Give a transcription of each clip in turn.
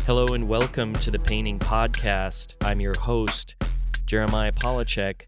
Hello and welcome to the Painting Podcast. I'm your host, Jeremiah Polachek,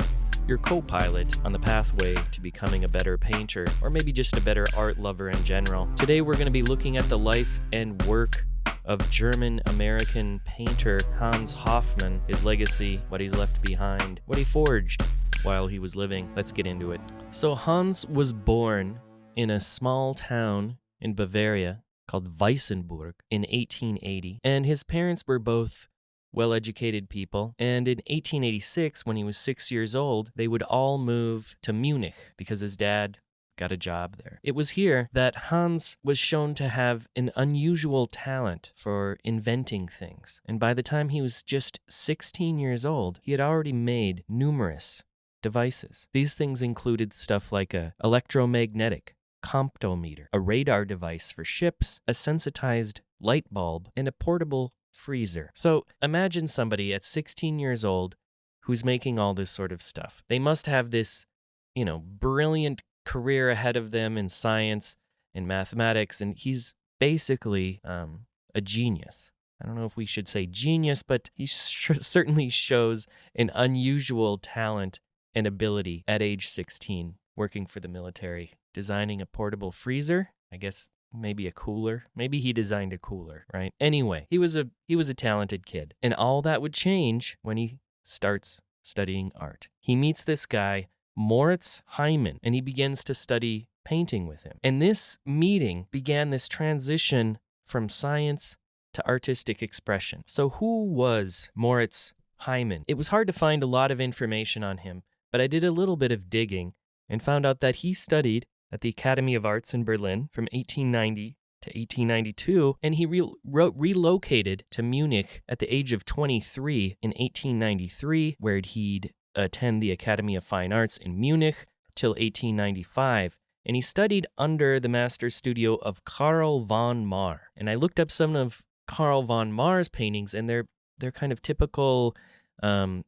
your co-pilot on the pathway to becoming a better painter, or maybe just a better art lover in general. Today we're going to be looking at the life and work of German-American painter Hans Hoffmann, his legacy, what he's left behind, what he forged while he was living. Let's get into it. So Hans was born in a small town in Bavaria called Weissenburg in 1880, and his parents were both well-educated people, and in 1886, when he was 6 years old, they would all move to Munich because his dad got a job there. It was here that Hans was shown to have an unusual talent for inventing things, and by the time he was just 16 years old, he had already made numerous devices. These things included stuff like a electromagnetic comptometer, a radar device for ships, a sensitized light bulb, and a portable freezer. So imagine somebody at 16 years old who's making all this sort of stuff. They must have this, brilliant career ahead of them in science and mathematics, and he's basically a genius. I don't know if we should say genius, but he certainly shows an unusual talent and ability at age 16, working for the military, designing a portable freezer, I guess maybe a cooler. Maybe he designed a cooler, right? Anyway, he was a talented kid, and all that would change when he starts studying art. He meets this guy, Moritz Heimann, and he begins to study painting with him. And this meeting began this transition from science to artistic expression. So who was Moritz Heimann? It was hard to find a lot of information on him, but I did a little bit of digging and found out that he studied at the Academy of Arts in Berlin from 1890 to 1892, and he relocated to Munich at the age of 23 in 1893, where he'd attend the Academy of Fine Arts in Munich till 1895, and he studied under the master studio of Karl von Marr. And I looked up some of Karl von Marr's paintings, and they're kind of typical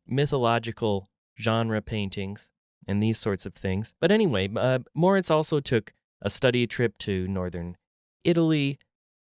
mythological genre paintings and these sorts of things. But anyway, Moritz also took a study trip to northern Italy,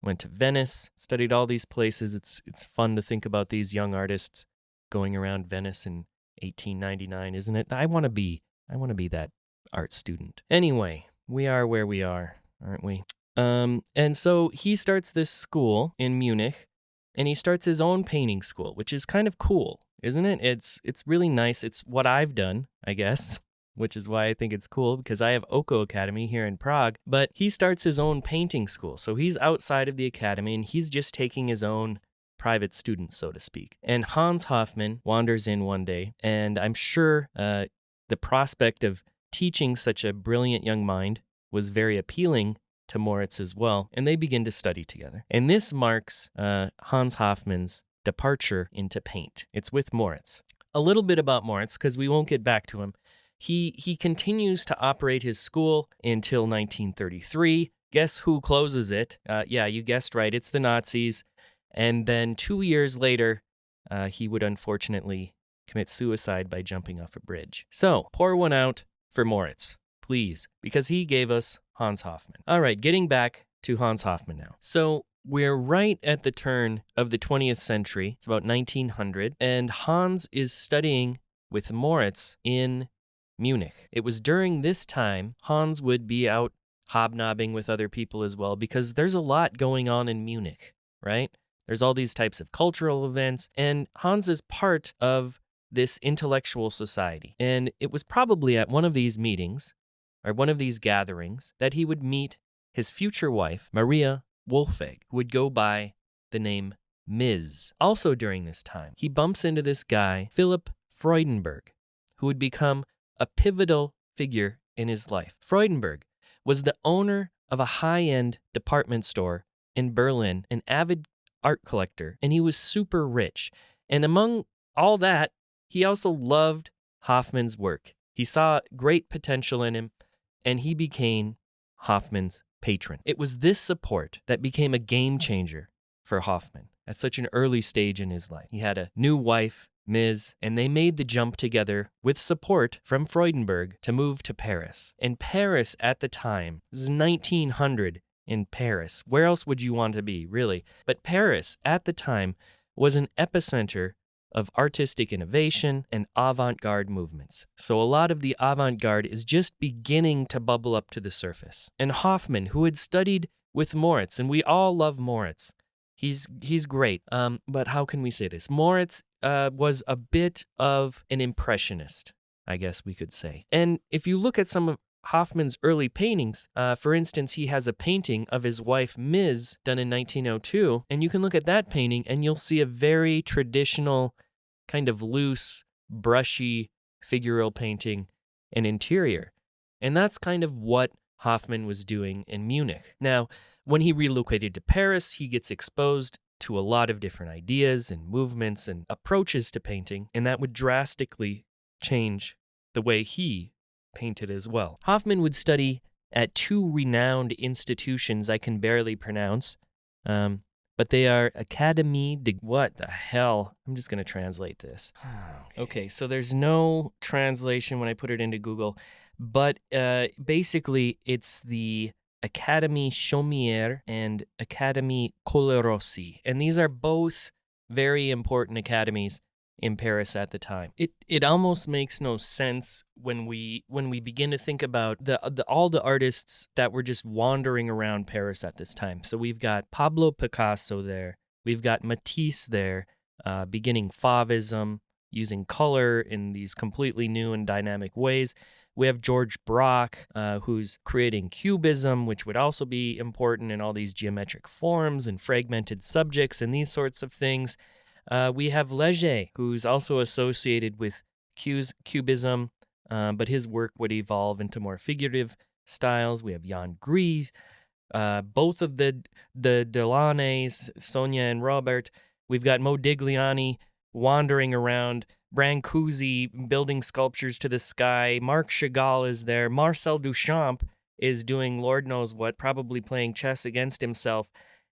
went to Venice, studied all these places. It's fun to think about these young artists going around Venice in 1899, isn't it? I want to be that art student. Anyway, we are where we are, aren't we? And so he starts this school in Munich, and he starts his own painting school, which is kind of cool, isn't it? It's really nice. It's what I've done, I guess, which is why I think it's cool, because I have Oko Academy here in Prague, but he starts his own painting school. So he's outside of the academy, and he's just taking his own private students, so to speak. And Hans Hoffmann wanders in one day, and I'm sure the prospect of teaching such a brilliant young mind was very appealing to Moritz as well, and they begin to study together. And this marks Hans Hoffmann's departure into paint. It's with Moritz. A little bit about Moritz, because we won't get back to him. He continues to operate his school until 1933. Guess who closes it? Yeah, you guessed right. It's the Nazis. And then 2 years later, he would unfortunately commit suicide by jumping off a bridge. So, pour one out for Moritz, please, because he gave us Hans Hoffmann. All right, getting back to Hans Hoffmann now. So, we're right at the turn of the 20th century. It's about 1900, and Hans is studying with Moritz in Munich. It was during this time Hans would be out hobnobbing with other people as well, because there's a lot going on in Munich, right? There's all these types of cultural events, and Hans is part of this intellectual society. And it was probably at one of these meetings, or one of these gatherings, that he would meet his future wife, Maria Wolfegg, who would go by the name Ms. Also during this time, he bumps into this guy, Philipp Freudenberg, who would become a pivotal figure in his life. Freudenberg was the owner of a high-end department store in Berlin, an avid art collector, and he was super rich. And among all that, he also loved Hoffmann's work. He saw great potential in him, and he became Hoffmann's patron. It was this support that became a game changer for Hoffmann at such an early stage in his life. He had a new wife, Ms., and they made the jump together with support from Freudenberg to move to Paris. And Paris at the time, this is 1900, in Paris. Where else would you want to be, really? But Paris, at the time, was an epicenter of artistic innovation and avant-garde movements. So a lot of the avant-garde is just beginning to bubble up to the surface. And Hoffman, who had studied with Moritz, and we all love Moritz, he's great. But how can we say this? Moritz was a bit of an impressionist, I guess we could say. And if you look at some of Hoffman's early paintings, for instance, he has a painting of his wife, Ms., done in 1902, and you can look at that painting and you'll see a very traditional, kind of loose, brushy figural painting and interior. And that's kind of what Hoffman was doing in Munich. Now, when he relocated to Paris, he gets exposed to a lot of different ideas and movements and approaches to painting, and that would drastically change the way he painted as well. Hoffman would study at two renowned institutions I can barely pronounce, but they are Académie de... What the hell? I'm just going to translate this. Okay, so there's no translation when I put it into Google, but basically it's the Académie Chaumière and Académie Colarossi, and these are both very important academies in Paris at the time. It almost makes no sense when we begin to think about all the artists that were just wandering around Paris at this time. So we've got Pablo Picasso there, we've got Matisse there, beginning Fauvism, using color in these completely new and dynamic ways. We have George Braque, who's creating Cubism, which would also be important in all these geometric forms and fragmented subjects and these sorts of things. We have Leger, who's also associated with Cubism, but his work would evolve into more figurative styles. We have Jan Gries, both of the Delaunays, Sonia and Robert. We've got Modigliani wandering around, Brancusi building sculptures to the sky, Marc Chagall is there, Marcel Duchamp is doing Lord knows what, probably playing chess against himself.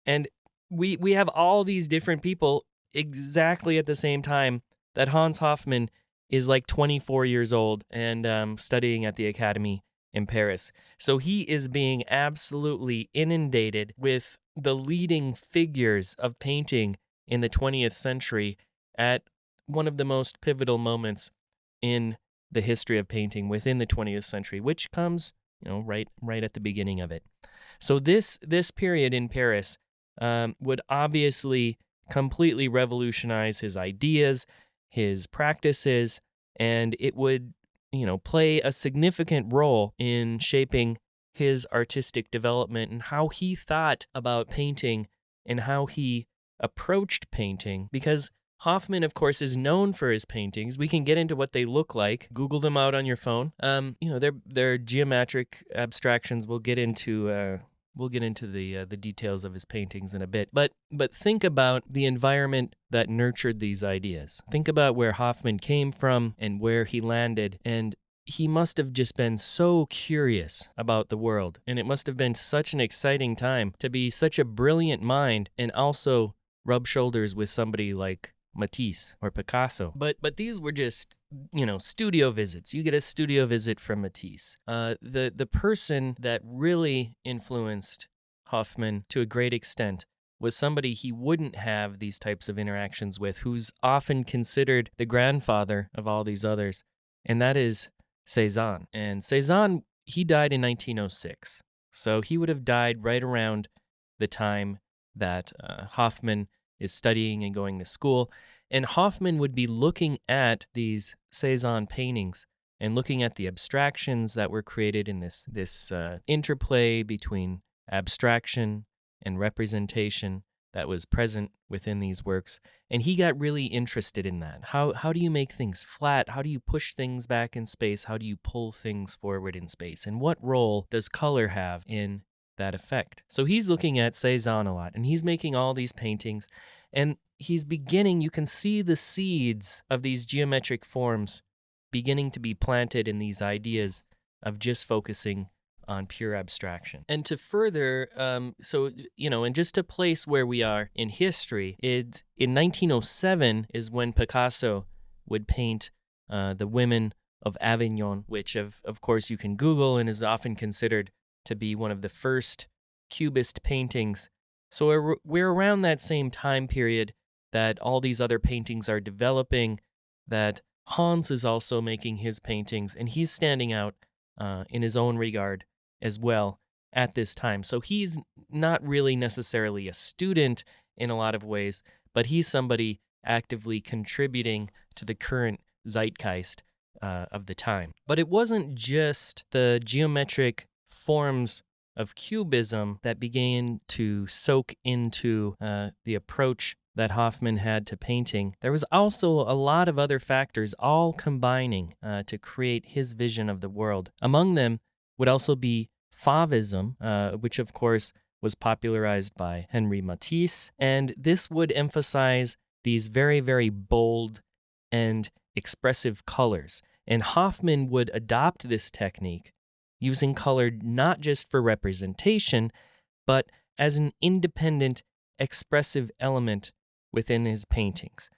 And we have all these different people exactly at the same time that Hans Hoffmann is like 24 years old and studying at the Academy in Paris. So he is being absolutely inundated with the leading figures of painting in the 20th century at one of the most pivotal moments in the history of painting within the 20th century, which comes, right at the beginning of it. So this period in Paris would obviously completely revolutionize his ideas, his practices, and it would, play a significant role in shaping his artistic development and how he thought about painting and how he approached painting. Because Hoffman, of course, is known for his paintings. We can get into what they look like. Google them out on your phone. They're geometric abstractions. We'll get into the details of his paintings in a bit. But think about the environment that nurtured these ideas. Think about where Hoffman came from and where he landed. And he must have just been so curious about the world. And it must have been such an exciting time to be such a brilliant mind and also rub shoulders with somebody like Matisse or Picasso. But these were just, studio visits. You get a studio visit from Matisse. The person that really influenced Hoffman to a great extent was somebody he wouldn't have these types of interactions with, who's often considered the grandfather of all these others, and that is Cézanne. And Cézanne, he died in 1906. So he would have died right around the time that Hoffman is studying and going to school. And Hoffman would be looking at these Cézanne paintings and looking at the abstractions that were created in this interplay between abstraction and representation that was present within these works. And he got really interested in that. How do you make things flat? How do you push things back in space? How do you pull things forward in space? And what role does color have in that effect? So he's looking at Cézanne a lot, and he's making all these paintings, and he's beginning, you can see the seeds of these geometric forms beginning to be planted in these ideas of just focusing on pure abstraction. And to further, and just to place where we are in history, it's in 1907 is when Picasso would paint the Women of Avignon, which of course you can Google and is often considered to be one of the first Cubist paintings. So we're around that same time period that all these other paintings are developing, that Hans is also making his paintings, and he's standing out in his own regard as well at this time. So he's not really necessarily a student in a lot of ways, but he's somebody actively contributing to the current zeitgeist of the time. But it wasn't just the geometric forms of cubism that began to soak into the approach that Hoffman had to painting. There was also a lot of other factors all combining to create his vision of the world. Among them would also be Fauvism, which of course was popularized by Henri Matisse, and this would emphasize these very, very bold and expressive colors. And Hoffman would adopt this technique, using color not just for representation, but as an independent, expressive element within his paintings.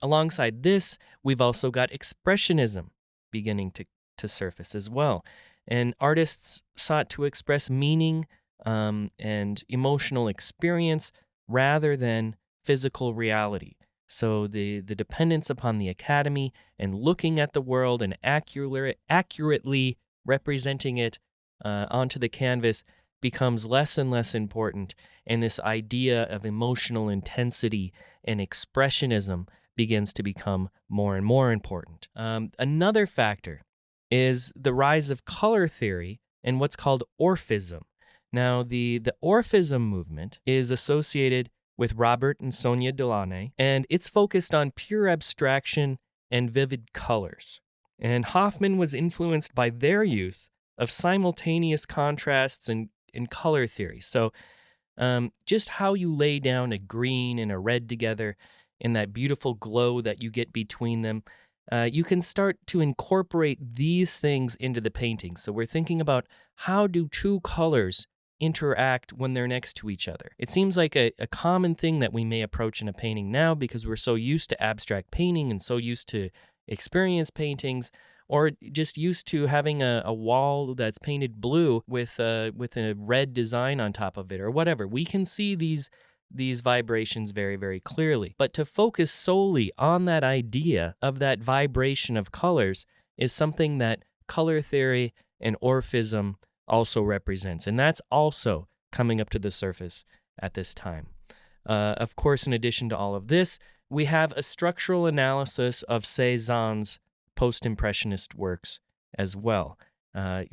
Alongside this, we've also got Expressionism beginning to surface as well. And artists sought to express meaning and emotional experience rather than physical reality. So the dependence upon the academy and looking at the world and accurately representing it onto the canvas becomes less and less important, and this idea of emotional intensity and expressionism begins to become more and more important. Another factor is the rise of color theory and what's called Orphism. Now, the Orphism movement is associated with Robert and Sonia Delaunay, and it's focused on pure abstraction and vivid colors. And Hoffman was influenced by their use of simultaneous contrasts and color theory. So just how you lay down a green and a red together in that beautiful glow that you get between them, you can start to incorporate these things into the painting. So we're thinking about how do two colors interact when they're next to each other. It seems like a common thing that we may approach in a painting now because we're so used to abstract painting and so used to experience paintings, or just used to having a wall that's painted blue with a red design on top of it or whatever. We can see these vibrations very, very clearly. But to focus solely on that idea of that vibration of colors is something that color theory and Orphism also represents. And that's also coming up to the surface at this time. Of course, in addition to all of this, we have a structural analysis of Cézanne's post-impressionist works as well,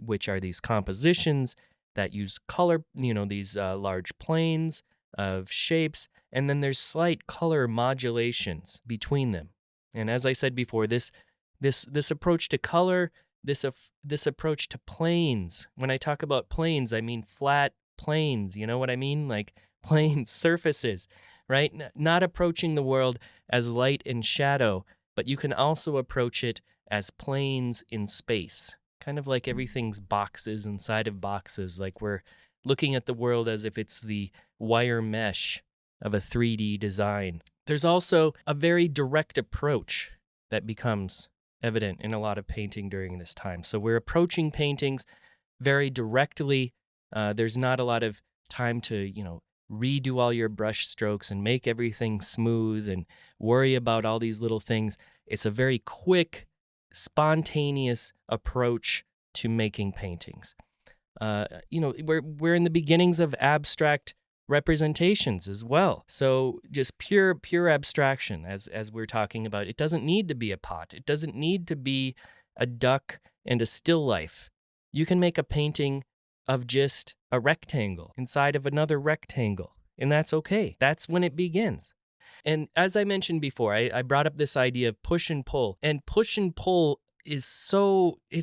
which are these compositions that use color, these large planes of shapes, and then there's slight color modulations between them. And as I said before, this approach to color, this approach to planes. When I talk about planes, I mean flat planes. You know what I mean? Like plane surfaces, right? Not approaching the world as light and shadow, but you can also approach it as planes in space, kind of like everything's boxes inside of boxes, like we're looking at the world as if it's the wire mesh of a 3D design. There's also a very direct approach that becomes evident in a lot of painting during this time. So we're approaching paintings very directly. There's not a lot of time to, redo all your brush strokes and make everything smooth and worry about all these little things. It's a very quick, spontaneous approach to making paintings. We're in the beginnings of abstract representations as well. So just pure abstraction, as we're talking about. It doesn't need to be a pot. It doesn't need to be a duck and a still life. You can make a painting of just a rectangle inside of another rectangle, and that's okay. That's when it begins. And as I mentioned before, I brought up this idea of push and pull. And push and pull it's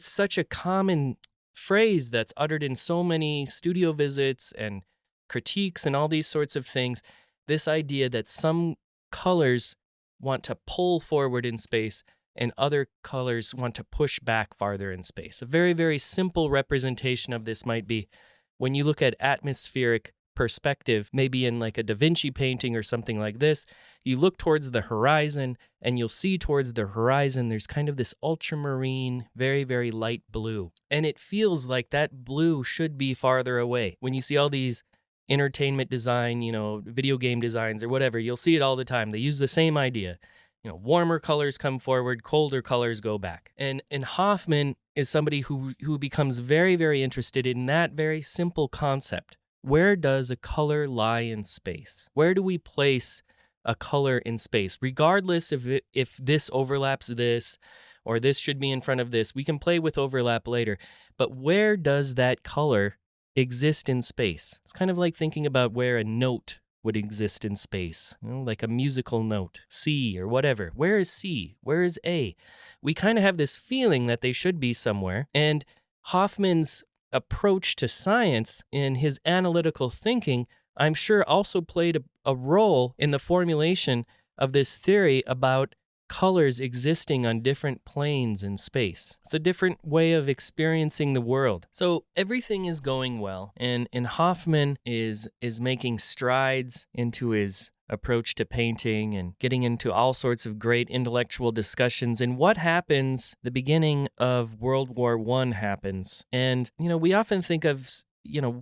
such a common phrase that's uttered in so many studio visits and critiques and all these sorts of things. This idea that some colors want to pull forward in space and other colors want to push back farther in space. A very, very simple representation of this might be when you look at atmospheric perspective, maybe in like a Da Vinci painting or something like this, you look towards the horizon and you'll see towards the horizon there's kind of this ultramarine, very, very light blue. And it feels like that blue should be farther away. When you see all these entertainment design, video game designs or whatever, you'll see it all the time. They use the same idea. Warmer colors come forward, colder colors go back. And Hoffman is somebody who becomes very, very interested in that very simple concept. Where does a color lie in space? Where do we place a color in space? Regardless of if this overlaps this or this should be in front of this, we can play with overlap later. But where does that color exist in space? It's kind of like thinking about where a note would exist in space, like a musical note, C or whatever. Where is C? Where is A? We kind of have this feeling that they should be somewhere. And Hoffman's approach to science in his analytical thinking, I'm sure also played a role in the formulation of this theory about colors existing on different planes in space. It's a different way of experiencing the world. So everything is going well, and Hoffman is making strides into his approach to painting and getting into all sorts of great intellectual discussions. And what happens, the beginning of World War I happens. And, we often think of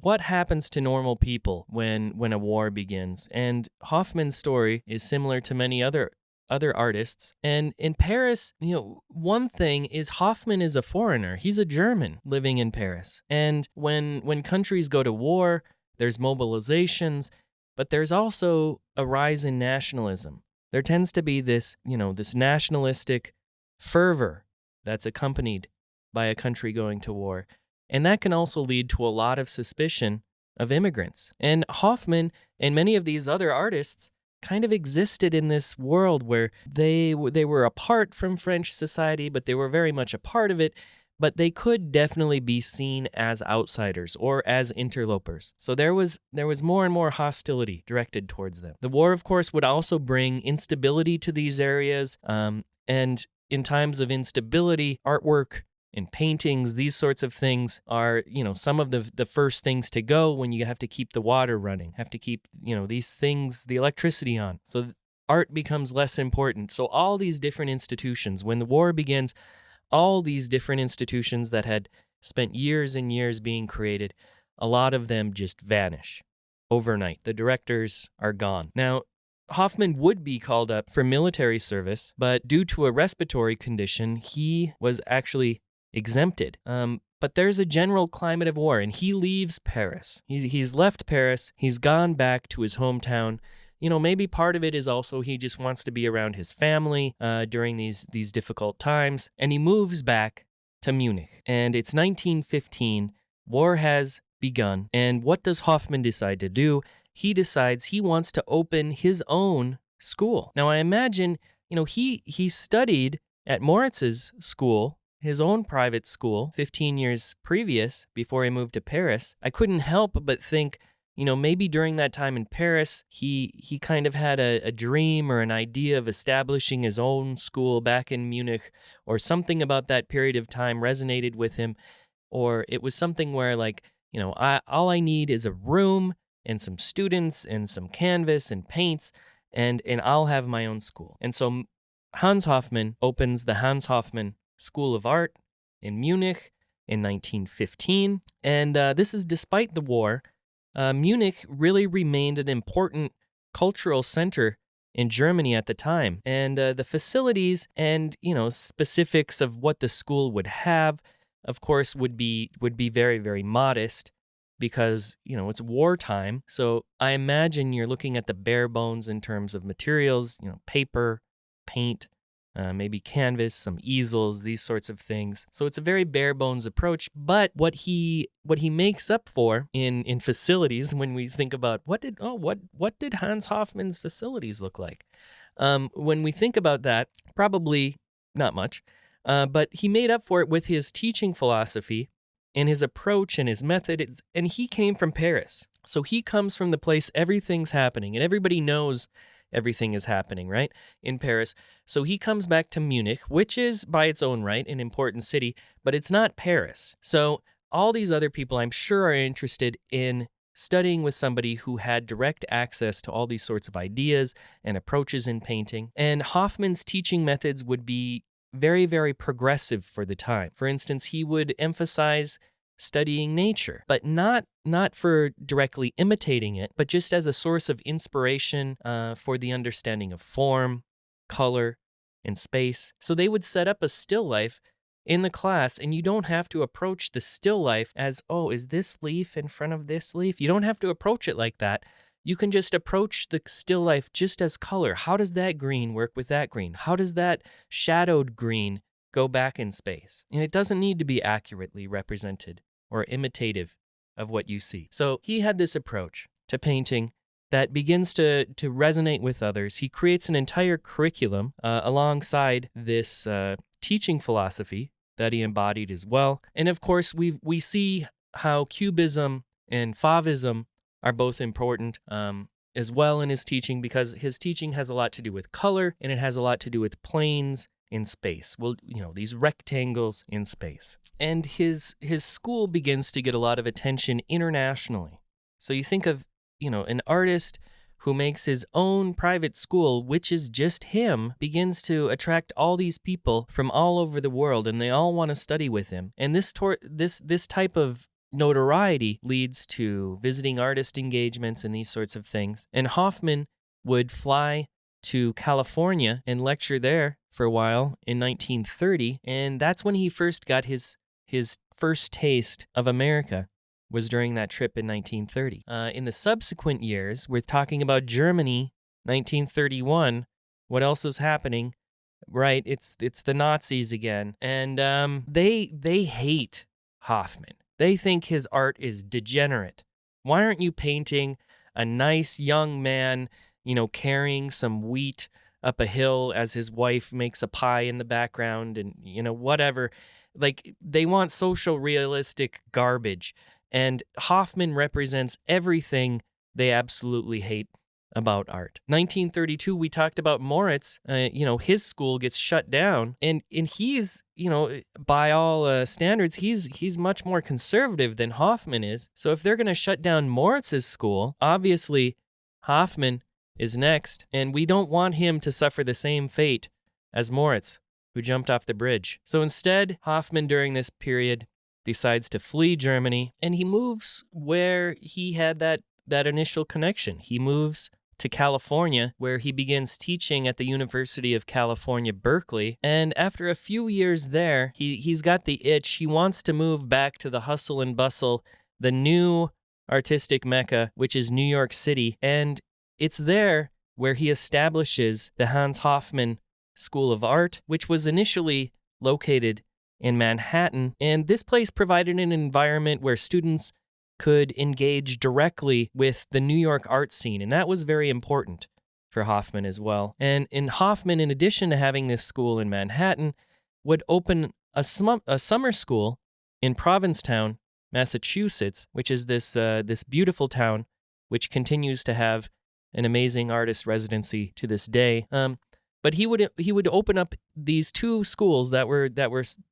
what happens to normal people when a war begins. And Hoffman's story is similar to many other artists. And in Paris, one thing is Hoffman is a foreigner. He's a German living in Paris. And when countries go to war, there's mobilizations, but there's also a rise in nationalism. There tends to be this nationalistic fervor that's accompanied by a country going to war. And that can also lead to a lot of suspicion of immigrants. And Hoffman and many of these other artists kind of existed in this world where they were apart from French society, but they were very much a part of it, but they could definitely be seen as outsiders or as interlopers. So there was more and more hostility directed towards them. The war, of course, would also bring instability to these areas, and in times of instability, artwork and paintings, these sorts of things are, some of the first things to go when you have to keep the water running, have to keep, these things, the electricity on. So art becomes less important. So all these different institutions, when the war begins, all these different institutions that had spent years and years being created, a lot of them just vanish overnight. The directors are gone. Now, Hoffman would be called up for military service, but due to a respiratory condition, he was actually exempted. But there's a general climate of war, and he leaves Paris. He's left Paris. He's gone back to his hometown. Maybe part of it is also he just wants to be around his family during these difficult times, and he moves back to Munich. And it's 1915. War has begun. And what does Hoffman decide to do? He decides he wants to open his own school. Now, I imagine, he studied at Moritz's school, his own private school, 15 years previous, before he moved to Paris. I couldn't help but think, maybe during that time in Paris, he kind of had a dream or an idea of establishing his own school back in Munich, or something about that period of time resonated with him, or it was something where, all I need is a room and some students and some canvas and paints, and I'll have my own school. And so Hans Hoffmann opens the Hans Hoffmann School of Art in Munich in 1915, and this is despite the war. Munich really remained an important cultural center in Germany at the time, and the facilities and specifics of what the school would have, of course, would be very, very modest, because it's wartime. So I imagine you're looking at the bare bones in terms of materials, paper, paint, maybe canvas, some easels, these sorts of things. So it's a very bare bones approach. But what he makes up for in facilities, when we think about what did Hans Hoffmann's facilities look like? When we think about that, probably not much. But he made up for it with his teaching philosophy and his approach and his method. And he came from Paris. So he comes from the place everything's happening, and everybody knows everything is happening, right, in Paris. So he comes back to Munich, which is, by its own right, an important city, but it's not Paris. So all these other people, I'm sure, are interested in studying with somebody who had direct access to all these sorts of ideas and approaches in painting. And Hoffman's teaching methods would be very, very progressive for the time. For instance, he would emphasize studying nature, but not for directly imitating it, but just as a source of inspiration for the understanding of form, color, and space. So they would set up a still life in the class, and you don't have to approach the still life as, oh, is this leaf in front of this leaf? You don't have to approach it like that. You can just approach the still life just as color. How does that green work with that green? How does that shadowed green go back in space? And it doesn't need to be accurately represented or imitative of what you see. So he had this approach to painting that begins to resonate with others. He creates an entire curriculum alongside this teaching philosophy that he embodied as well. And of course, we see how Cubism and Fauvism are both important as well in his teaching, because his teaching has a lot to do with color and it has a lot to do with planes in space. Well, these rectangles in space. And his school begins to get a lot of attention internationally. So you think of, an artist who makes his own private school, which is just him, begins to attract all these people from all over the world, and they all want to study with him. And this type of notoriety leads to visiting artist engagements and these sorts of things. And Hoffman would fly to California and lecture there for a while in 1930, and that's when he first got his first taste of America, was during that trip in 1930. In the subsequent years, we're talking about Germany, 1931. What else is happening? Right, it's the Nazis again, and they hate Hoffman. They think his art is degenerate. Why aren't you painting a nice young man, carrying some wheat up a hill as his wife makes a pie in the background and, whatever? Like, they want social realistic garbage. And Hoffman represents everything they absolutely hate about art. 1932, we talked about Moritz. His school gets shut down, and he's, by all standards, he's much more conservative than Hoffman is. So if they're going to shut down Moritz's school, obviously Hoffman is next, and we don't want him to suffer the same fate as Moritz, who jumped off the bridge. So instead, Hoffman, during this period, decides to flee Germany, and he moves where he had that initial connection. He moves to California, where he begins teaching at the University of California, Berkeley. And after a few years there, he's got the itch. He wants to move back to the hustle and bustle, the new artistic mecca, which is New York City. And it's there where he establishes the Hans Hofmann School of Art, which was initially located in Manhattan. And this place provided an environment where students could engage directly with the New York art scene, and that was very important for Hoffman as well. And Hoffman, in addition to having this school in Manhattan, would open a summer school in Provincetown, Massachusetts, which is this beautiful town, which continues to have an amazing artist residency to this day. But he would open up these two schools that were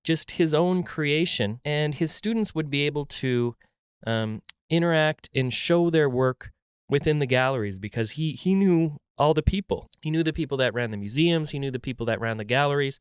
just his own creation, and his students would be able to interact and show their work within the galleries, because he knew all the people. He knew the people that ran the museums. He knew the people that ran the galleries.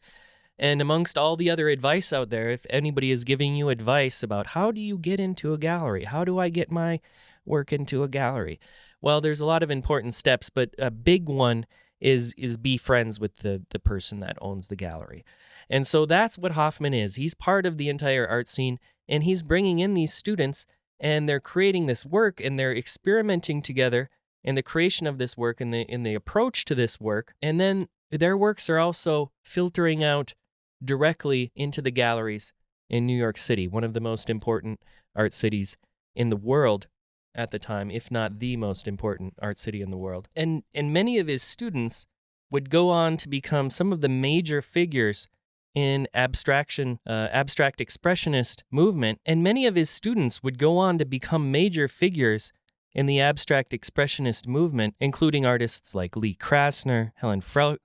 And amongst all the other advice out there, if anybody is giving you advice about how do you get into a gallery, how do I get my work into a gallery? Well, there's a lot of important steps, but a big one is be friends with the person that owns the gallery. And so that's what Hoffman is. He's part of the entire art scene, and he's bringing in these students, and they're creating this work, and they're experimenting together in the creation of this work and in the approach to this work. And then their works are also filtering out directly into the galleries in New York City, one of the most important art cities in the world at the time, if not the most important art city in the world. And many of his students would go on to become some of the major figures in abstract expressionist movement, and many of his students would go on to become major figures in the abstract expressionist movement, including artists like Lee Krasner, Helen Frau,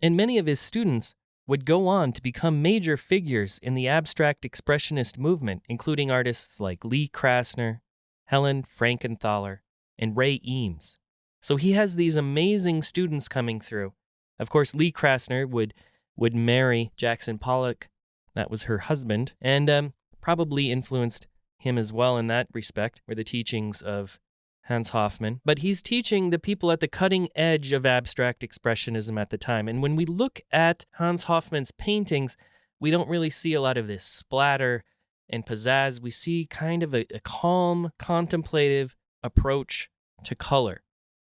and many of his students would go on to become major figures in the abstract expressionist movement, including artists like Lee Krasner, Helen Frankenthaler, and Ray Eames. So he has these amazing students coming through. Of course, Lee Krasner would marry Jackson Pollock. That was her husband, and probably influenced him as well in that respect, were the teachings of Hans Hoffman. But he's teaching the people at the cutting edge of abstract expressionism at the time. And when we look at Hans Hoffman's paintings, we don't really see a lot of this splatter and pizzazz. We see kind of a calm, contemplative approach to color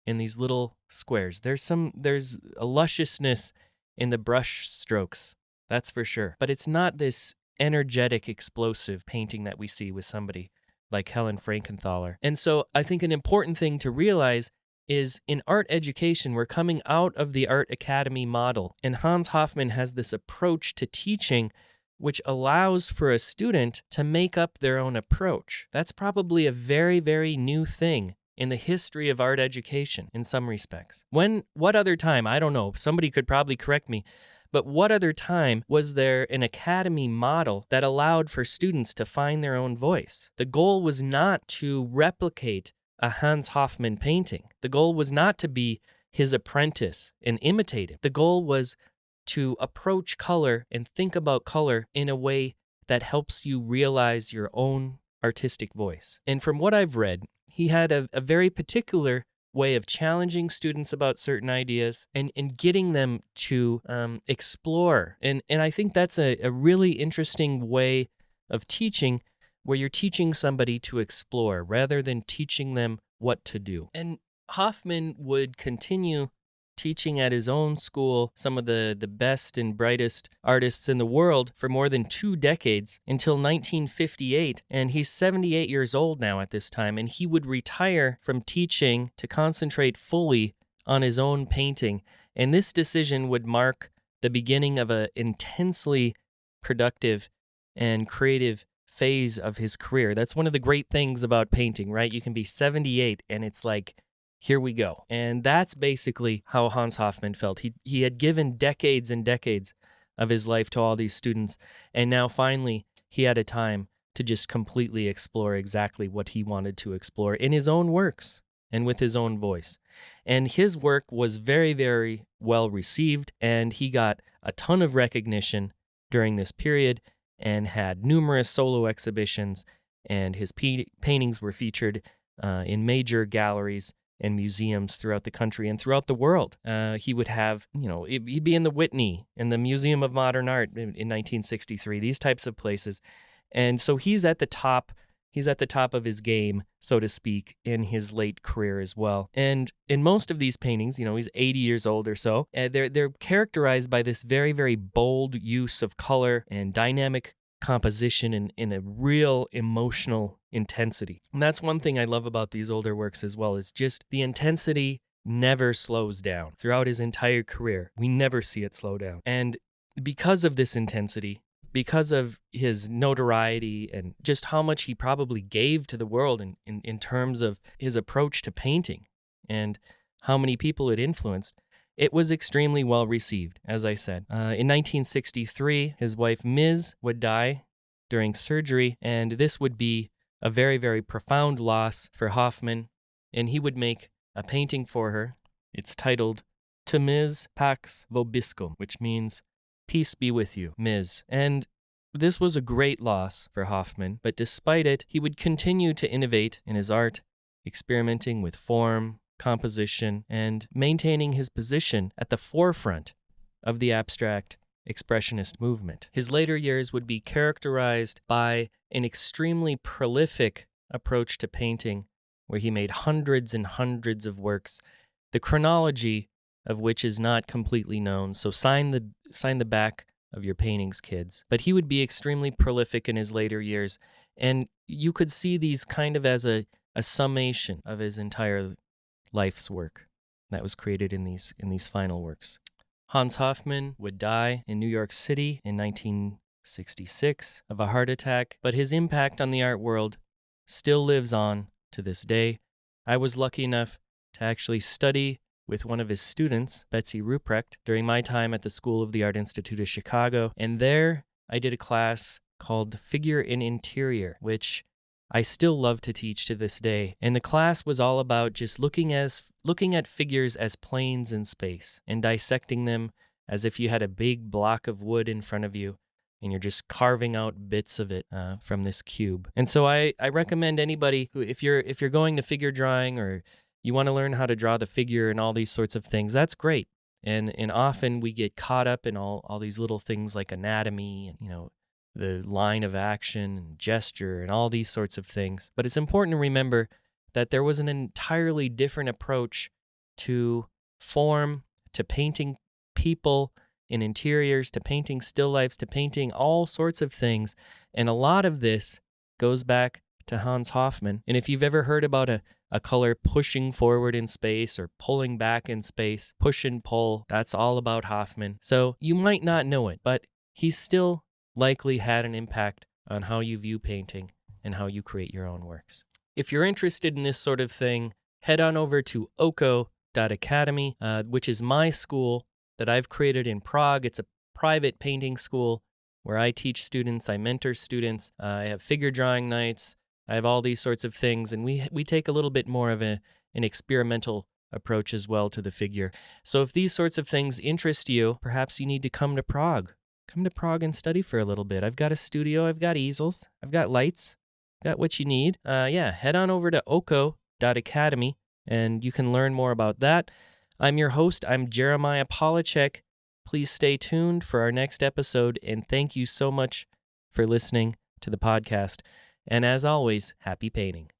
in these little squares. There's a lusciousness in the brush strokes, that's for sure. But it's not this energetic, explosive painting that we see with somebody like Helen Frankenthaler. And so I think an important thing to realize is in art education, we're coming out of the art academy model. And Hans Hoffman has this approach to teaching which allows for a student to make up their own approach. That's probably a very, very new thing in the history of art education in some respects. What other time, I don't know, somebody could probably correct me, but what other time was there an academy model that allowed for students to find their own voice? The goal was not to replicate a Hans Hoffman painting. The goal was not to be his apprentice and imitate him. The goal was to approach color and think about color in a way that helps you realize your own artistic voice. And from what I've read, he had a very particular way of challenging students about certain ideas and getting them to explore. And I think that's a really interesting way of teaching, where you're teaching somebody to explore rather than teaching them what to do. And Hoffman would continue teaching at his own school some of the best and brightest artists in the world for more than 2 decades until 1958. And he's 78 years old now at this time, and he would retire from teaching to concentrate fully on his own painting. And this decision would mark the beginning of an intensely productive and creative phase of his career. That's one of the great things about painting, right? You can be 78 and it's like, here we go. And that's basically how Hans Hoffman felt. He had given decades and decades of his life to all these students, and now finally he had a time to just completely explore exactly what he wanted to explore in his own works and with his own voice. And his work was very, very well received, and he got a ton of recognition during this period and had numerous solo exhibitions, and his paintings were featured in major galleries and museums throughout the country and throughout the world. He would have, he'd be in the Whitney, in the Museum of Modern Art in 1963, these types of places. And so he's at the top of his game, so to speak, in his late career as well. And in most of these paintings, he's 80 years old or so, they're characterized by this very, very bold use of color and dynamic composition in a real emotional intensity. And that's one thing I love about these older works as well, is just the intensity never slows down. Throughout his entire career, we never see it slow down. And because of this intensity, because of his notoriety and just how much he probably gave to the world in terms of his approach to painting and how many people it influenced, it was extremely well received, as I said. In 1963, his wife, Ms., would die during surgery, and this would be a very, very profound loss for Hoffman, and he would make a painting for her. It's titled To Ms. Pax Vobiscum, which means, Peace be with you, Ms. And this was a great loss for Hoffman, but despite it, he would continue to innovate in his art, experimenting with form, composition, and maintaining his position at the forefront of the abstract expressionist movement. His later years would be characterized by an extremely prolific approach to painting, where he made hundreds and hundreds of works, the chronology of which is not completely known, so sign the back of your paintings, kids. But he would be extremely prolific in his later years, and you could see these kind of as a summation of his entire life's work that was created in these final works. Hans Hoffman would die in New York City in 1966 of a heart attack, but his impact on the art world still lives on to this day. I was lucky enough to actually study with one of his students, Betsy Ruprecht, during my time at the School of the Art Institute of Chicago, and there I did a class called Figure in Interior, which I still love to teach to this day. And the class was all about just looking at figures as planes in space and dissecting them as if you had a big block of wood in front of you and you're just carving out bits of it from this cube. And so I recommend anybody who, if you're going to figure drawing or you want to learn how to draw the figure and all these sorts of things, that's great. And often we get caught up in all these little things like anatomy and, the line of action and gesture and all these sorts of things. But it's important to remember that there was an entirely different approach to form, to painting people in interiors, to painting still lifes, to painting all sorts of things. And a lot of this goes back to Hans Hoffman. And if you've ever heard about a color pushing forward in space or pulling back in space, push and pull, that's all about Hoffman. So you might not know it, but he still likely had an impact on how you view painting and how you create your own works. If you're interested in this sort of thing, head on over to oko.academy, which is my school that I've created in Prague. It's a private painting school where I teach students, I mentor students, I have figure drawing nights, I have all these sorts of things, and we take a little bit more of an experimental approach as well to the figure. So if these sorts of things interest you, perhaps you need to come to Prague. Come to Prague and study for a little bit. I've got a studio, I've got easels, I've got lights, got what you need. Head on over to oko.academy and you can learn more about that. I'm your host. I'm Jeremiah Polacek. Please stay tuned for our next episode, and thank you so much for listening to the podcast. And as always, happy painting.